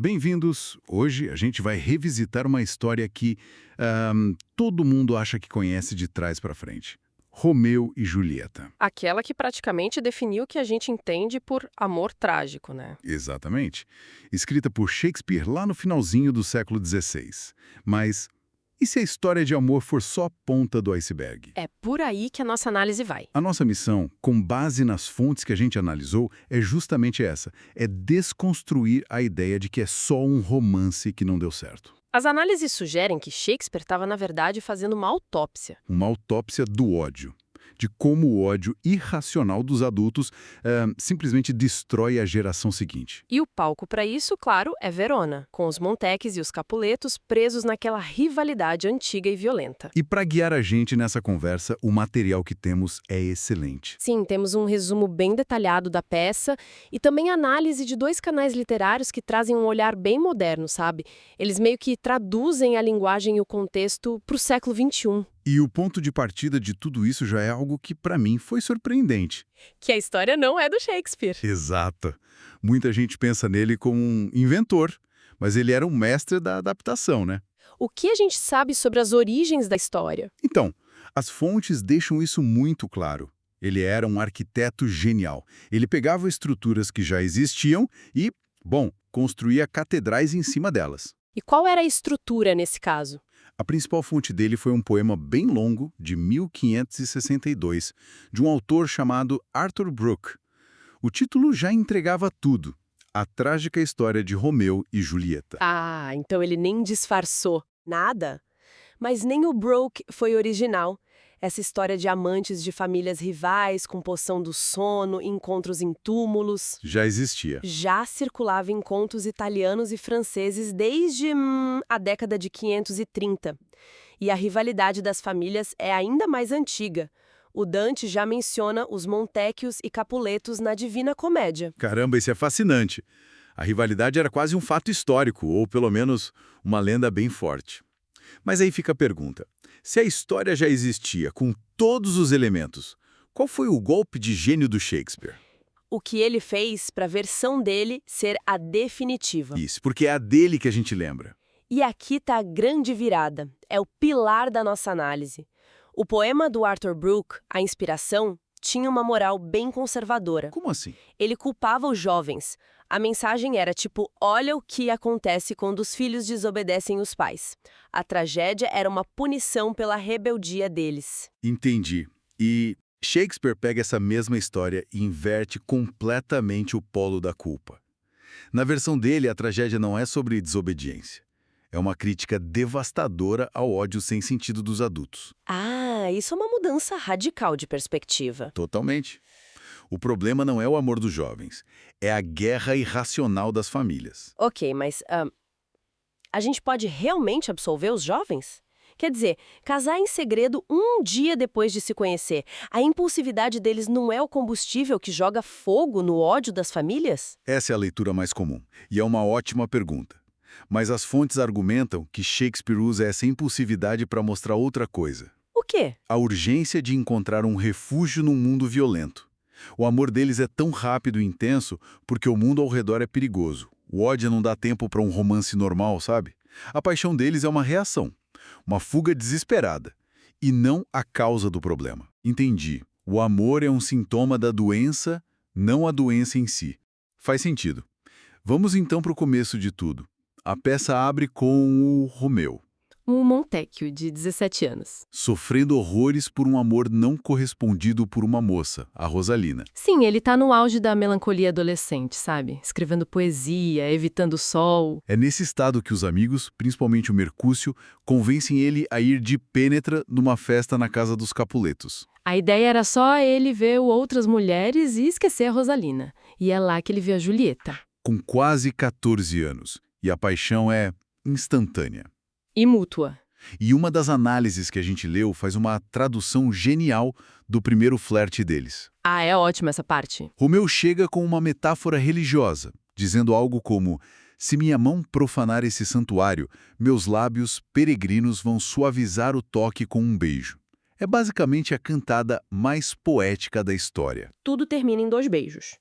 Bem-vindos! Hoje a gente vai revisitar uma história que todo mundo acha que conhece de trás para frente. Romeu e Julieta. Aquela que praticamente definiu o que a gente entende por amor trágico, né? Exatamente. Escrita por Shakespeare lá no finalzinho do século XVI. Mas e se a história de amor for só a ponta do iceberg? É por aí que a nossa análise vai. A nossa missão, com base nas fontes que a gente analisou, é justamente essa: é desconstruir a ideia de que é só um romance que não deu certo. As análises sugerem que Shakespeare estava, na verdade, fazendo uma autópsia. Uma autópsia do ódio, de como o ódio irracional dos adultos simplesmente destrói a geração seguinte. E o palco para isso, claro, é Verona, com os Monteques e os Capuletos presos naquela rivalidade antiga e violenta. E para guiar a gente nessa conversa, o material que temos é excelente. Sim, temos um resumo bem detalhado da peça e também análise de dois canais literários que trazem um olhar bem moderno, sabe? Eles meio que traduzem a linguagem e o contexto para o século XXI. E o ponto de partida de tudo isso já é algo que, para mim, foi surpreendente. Que a história não é do Shakespeare. Exato. Muita gente pensa nele como um inventor, mas ele era um mestre da adaptação, né? O que a gente sabe sobre as origens da história? Então, as fontes deixam isso muito claro. Ele era um arquiteto genial. Ele pegava estruturas que já existiam e, bom, construía catedrais em cima delas. E qual era a estrutura nesse caso? A principal fonte dele foi um poema bem longo, de 1562, de um autor chamado Arthur Brooke. O título já entregava tudo: A Trágica História de Romeu e Julieta. Ah, então ele nem disfarçou nada? Mas nem o Brooke foi original. Essa história de amantes de famílias rivais, com poção do sono, encontros em túmulos, Já existia. já circulava em contos italianos e franceses desde a década de 530. E a rivalidade das famílias é ainda mais antiga. O Dante já menciona os Montecchios e Capuletos na Divina Comédia. Caramba, isso é fascinante. A rivalidade era quase um fato histórico, ou pelo menos uma lenda bem forte. Mas aí fica a pergunta: se a história já existia com todos os elementos, qual foi o golpe de gênio do Shakespeare? O que ele fez para a versão dele ser a definitiva. Isso, porque é a dele que a gente lembra. E aqui está a grande virada. É o pilar da nossa análise. O poema do Arthur Brooke, A Inspiração, tinha uma moral bem conservadora. Como assim? Ele culpava os jovens. A mensagem era tipo, olha o que acontece quando os filhos desobedecem os pais. A tragédia era uma punição pela rebeldia deles. Entendi. E Shakespeare pega essa mesma história e inverte completamente o polo da culpa. Na versão dele, a tragédia não é sobre desobediência. É uma crítica devastadora ao ódio sem sentido dos adultos. Ah, isso é uma mudança radical de perspectiva. Totalmente. O problema não é o amor dos jovens, é a guerra irracional das famílias. Ok, mas a gente pode realmente absolver os jovens? Quer dizer, casar em segredo um dia depois de se conhecer, a impulsividade deles não é o combustível que joga fogo no ódio das famílias? Essa é a leitura mais comum, e é uma ótima pergunta. Mas as fontes argumentam que Shakespeare usa essa impulsividade para mostrar outra coisa: O quê? a urgência de encontrar um refúgio num mundo violento. O amor deles é tão rápido e intenso porque o mundo ao redor é perigoso. O ódio não dá tempo para um romance normal, sabe? A paixão deles é uma reação, uma fuga desesperada, e não a causa do problema. Entendi. O amor é um sintoma da doença, não a doença em si. Faz sentido. Vamos então para o começo de tudo. A peça abre com o Romeu, Um Montecchio, de 17 anos. sofrendo horrores por um amor não correspondido por uma moça, a Rosalina. Sim, ele tá no auge da melancolia adolescente, sabe? Escrevendo poesia, evitando o sol. É nesse estado que os amigos, principalmente o Mercúcio, convencem ele a ir de pênetra numa festa na casa dos Capuletos. A ideia era só ele ver outras mulheres e esquecer a Rosalina. E é lá que ele vê a Julieta. Com quase 14 anos, e a paixão é instantânea. E mútua. E uma das análises que a gente leu faz uma tradução genial do primeiro flerte deles. Ah, é ótima essa parte. Romeu chega com uma metáfora religiosa, dizendo algo como: se minha mão profanar esse santuário, meus lábios peregrinos vão suavizar o toque com um beijo. É basicamente a cantada mais poética da história. Tudo termina em 2 beijos.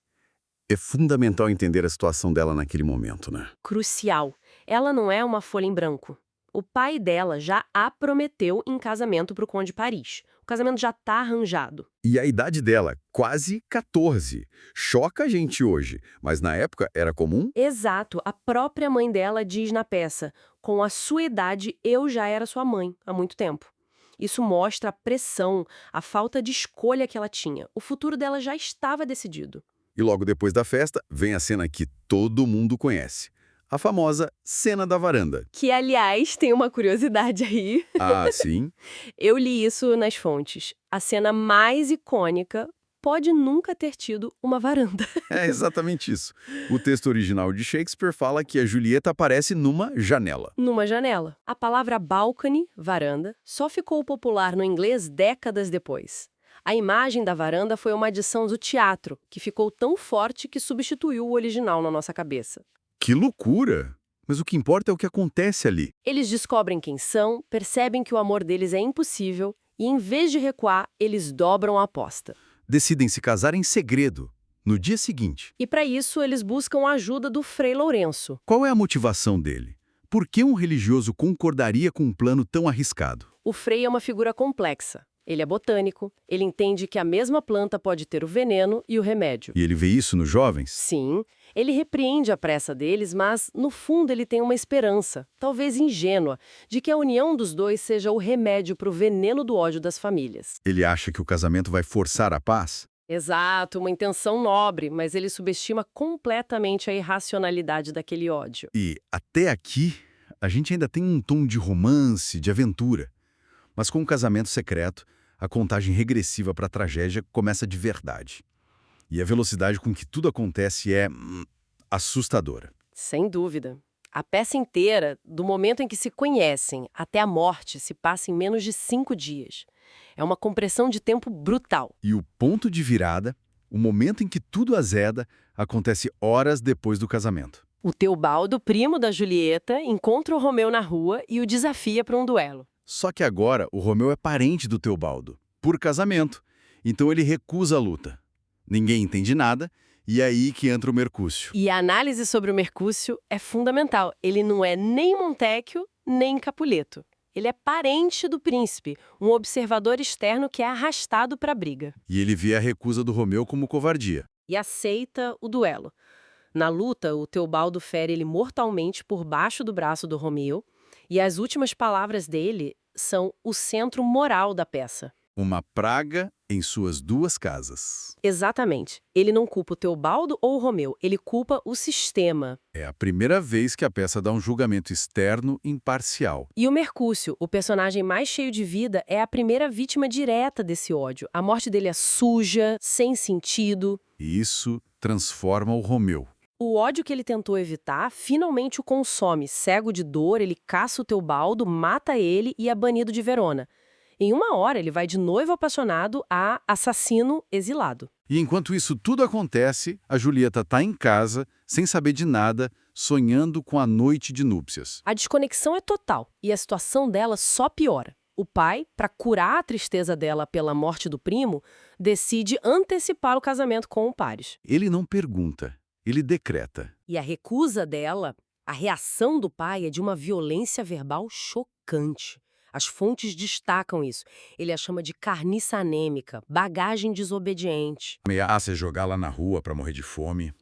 É fundamental entender a situação dela naquele momento, né? Crucial. Ela não é uma folha em branco. O pai dela já a prometeu em casamento para o Conde Paris. O casamento já está arranjado. E a idade dela, quase 14. Choca a gente hoje, mas na época era comum? Exato. A própria mãe dela diz na peça: com a sua idade, eu já era sua mãe há muito tempo. Isso mostra a pressão, a falta de escolha que ela tinha. O futuro dela já estava decidido. E logo depois da festa, vem a cena que todo mundo conhece. A famosa cena da varanda. Que, aliás, tem uma curiosidade aí. Ah, sim? Eu li isso nas fontes. A cena mais icônica pode nunca ter tido uma varanda. É exatamente isso. O texto original de Shakespeare fala que a Julieta aparece numa janela. Numa janela. A palavra balcony, varanda, só ficou popular no inglês décadas depois. A imagem da varanda foi uma adição do teatro, que ficou tão forte que substituiu o original na nossa cabeça. Que loucura! Mas o que importa é o que acontece ali. Eles descobrem quem são, percebem que o amor deles é impossível e, em vez de recuar, eles dobram a aposta. Decidem se casar em segredo, no dia seguinte. E para isso, eles buscam a ajuda do Frei Lourenço. Qual é a motivação dele? Por que um religioso concordaria com um plano tão arriscado? O Frei é uma figura complexa. Ele é botânico, ele entende que a mesma planta pode ter o veneno e o remédio. E ele vê isso nos jovens? Sim, ele repreende a pressa deles, mas, no fundo, ele tem uma esperança, talvez ingênua, de que a união dos dois seja o remédio para o veneno do ódio das famílias. Ele acha que o casamento vai forçar a paz? Exato, uma intenção nobre, mas ele subestima completamente a irracionalidade daquele ódio. E, até aqui, a gente ainda tem um tom de romance, de aventura. Mas com o casamento secreto, a contagem regressiva para a tragédia começa de verdade. E a velocidade com que tudo acontece é assustadora. Sem dúvida. A peça inteira, do momento em que se conhecem até a morte, se passa em menos de 5 dias. É uma compressão de tempo brutal. E o ponto de virada, o momento em que tudo azeda, acontece horas depois do casamento. O Teobaldo, primo da Julieta, encontra o Romeu na rua e o desafia para um duelo. Só que agora o Romeu é parente do Teobaldo, por casamento, então ele recusa a luta. Ninguém entende nada, e é aí que entra o Mercúcio. E a análise sobre o Mercúcio é fundamental. Ele não é nem Montecchio, nem Capuleto. Ele é parente do príncipe, um observador externo que é arrastado para a briga. E ele vê a recusa do Romeu como covardia. E aceita o duelo. Na luta, o Teobaldo fere ele mortalmente por baixo do braço do Romeu, e as últimas palavras dele são o centro moral da peça. Uma praga em suas duas casas. Exatamente. Ele não culpa o Teobaldo ou o Romeu, ele culpa o sistema. É a primeira vez que a peça dá um julgamento externo imparcial. E o Mercúcio, o personagem mais cheio de vida, é a primeira vítima direta desse ódio. A morte dele é suja, sem sentido. E isso transforma o Romeu. O ódio que ele tentou evitar finalmente o consome. Cego de dor, ele caça o Teobaldo, mata ele e é banido de Verona. Em uma hora, ele vai de noivo apaixonado a assassino exilado. E enquanto isso tudo acontece, a Julieta está em casa, sem saber de nada, sonhando com a noite de núpcias. A desconexão é total e a situação dela só piora. O pai, para curar a tristeza dela pela morte do primo, decide antecipar o casamento com o Paris. Ele não pergunta, ele decreta. E a recusa dela, a reação do pai é de uma violência verbal chocante. As fontes destacam isso. Ele a chama de carniça anêmica, bagagem desobediente. Ameaça jogá-la na rua para morrer de fome.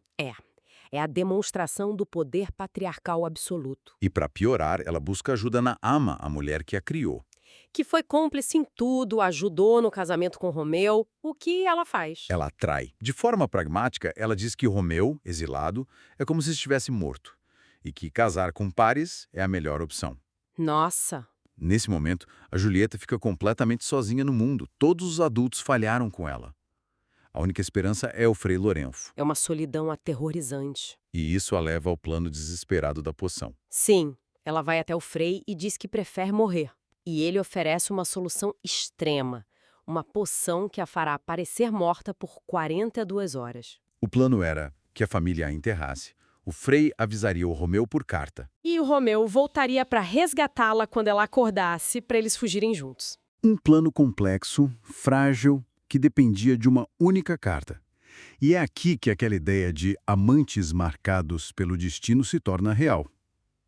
É a demonstração do poder patriarcal absoluto. E para piorar, ela busca ajuda na Ama, a mulher que a criou. Que foi cúmplice em tudo, ajudou no casamento com Romeu. O que ela faz? Ela atrai. De forma pragmática, ela diz que Romeu, exilado, é como se estivesse morto. E que casar com Paris é a melhor opção. Nossa! Nesse momento, a Julieta fica completamente sozinha no mundo. Todos os adultos falharam com ela. A única esperança é o Frei Lourenço. É uma solidão aterrorizante. E isso a leva ao plano desesperado da poção. Sim, ela vai até o Frei e diz que prefere morrer. E ele oferece uma solução extrema. Uma poção que a fará parecer morta por 42 horas. O plano era que a família a enterrasse. O Frei avisaria o Romeu por carta. E o Romeu voltaria para resgatá-la quando ela acordasse, para eles fugirem juntos. Um plano complexo, frágil, que dependia de uma única carta. E é aqui que aquela ideia de amantes marcados pelo destino se torna real.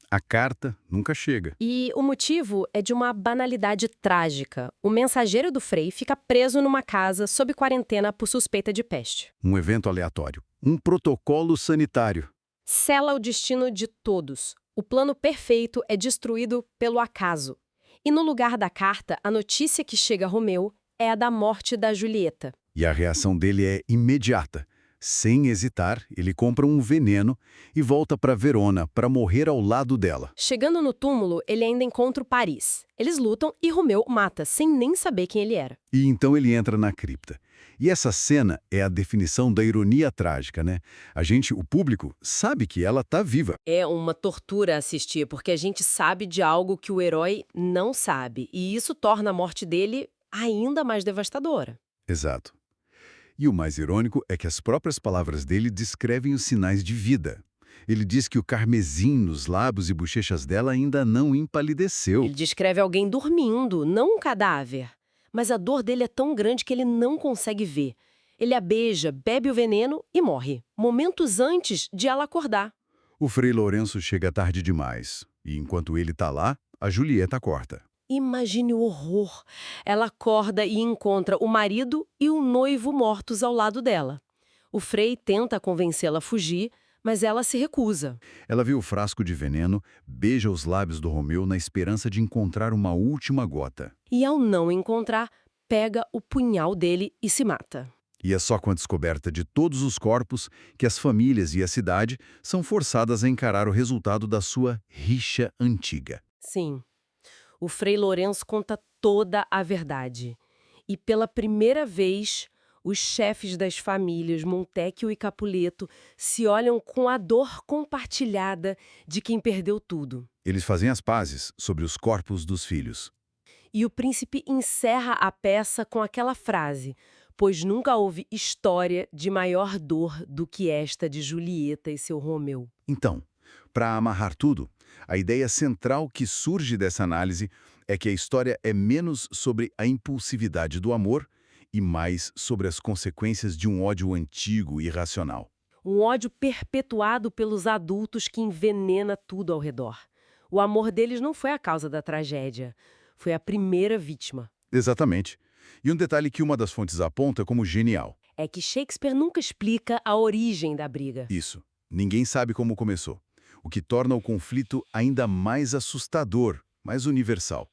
A carta nunca chega. E o motivo é de uma banalidade trágica. O mensageiro do Frei fica preso numa casa sob quarentena por suspeita de peste. Um evento aleatório. Um protocolo sanitário. Sela o destino de todos. O plano perfeito é destruído pelo acaso. E no lugar da carta, a notícia que chega a Romeu é a da morte da Julieta. E a reação dele é imediata. Sem hesitar, ele compra um veneno e volta para Verona para morrer ao lado dela. Chegando no túmulo, ele ainda encontra o Paris. Eles lutam e Romeu mata, sem nem saber quem ele era. E então ele entra na cripta. E essa cena é a definição da ironia trágica, né? O público, sabe que ela tá viva. É uma tortura assistir, porque a gente sabe de algo que o herói não sabe. E isso torna a morte dele ainda mais devastadora. Exato. E o mais irônico é que as próprias palavras dele descrevem os sinais de vida. Ele diz que o carmesim nos lábios e bochechas dela ainda não empalideceu. Ele descreve alguém dormindo, não um cadáver. Mas a dor dele é tão grande que ele não consegue ver. Ele a beija, bebe o veneno e morre, momentos antes de ela acordar. O Frei Lourenço chega tarde demais. E enquanto ele tá lá, a Julieta corta. Imagine o horror. Ela acorda e encontra o marido e o noivo mortos ao lado dela. O Frei tenta convencê-la a fugir, mas ela se recusa. Ela vê o frasco de veneno, beija os lábios do Romeu na esperança de encontrar uma última gota. E ao não encontrar, pega o punhal dele e se mata. E é só com a descoberta de todos os corpos que as famílias e a cidade são forçadas a encarar o resultado da sua rixa antiga. Sim. O Frei Lourenço conta toda a verdade. E pela primeira vez, os chefes das famílias, Montecchio e Capuleto, se olham com a dor compartilhada de quem perdeu tudo. Eles fazem as pazes sobre os corpos dos filhos. E o príncipe encerra a peça com aquela frase: pois nunca houve história de maior dor do que esta de Julieta e seu Romeu. Então, para amarrar tudo, a ideia central que surge dessa análise é que a história é menos sobre a impulsividade do amor e mais sobre as consequências de um ódio antigo e irracional. Um ódio perpetuado pelos adultos que envenena tudo ao redor. O amor deles não foi a causa da tragédia, foi a primeira vítima. Exatamente. E um detalhe que uma das fontes aponta como genial. É que Shakespeare nunca explica a origem da briga. Isso. Ninguém sabe como começou. O que torna o conflito ainda mais assustador, mais universal.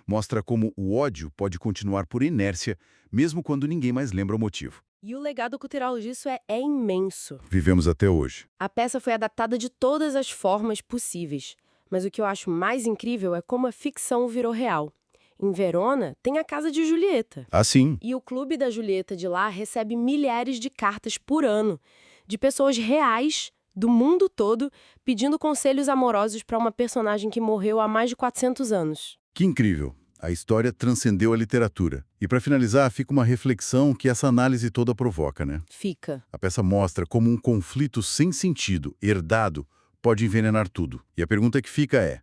Mostra como o ódio pode continuar por inércia, mesmo quando ninguém mais lembra o motivo. E o legado cultural disso é imenso. Vivemos até hoje. A peça foi adaptada de todas as formas possíveis. Mas o que eu acho mais incrível é como a ficção virou real. Em Verona, tem a casa de Julieta. Assim. E o clube da Julieta de lá recebe milhares de cartas por ano, de pessoas reais do mundo todo pedindo conselhos amorosos para uma personagem que morreu há mais de 400 anos. Que incrível! A história transcendeu a literatura. E para finalizar, fica uma reflexão que essa análise toda provoca, né? Fica. A peça mostra como um conflito sem sentido, herdado, pode envenenar tudo. E a pergunta que fica é: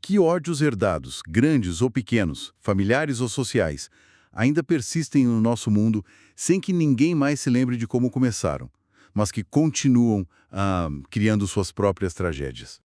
que ódios herdados, grandes ou pequenos, familiares ou sociais, ainda persistem no nosso mundo sem que ninguém mais se lembre de como começaram, mas que continuam criando suas próprias tragédias?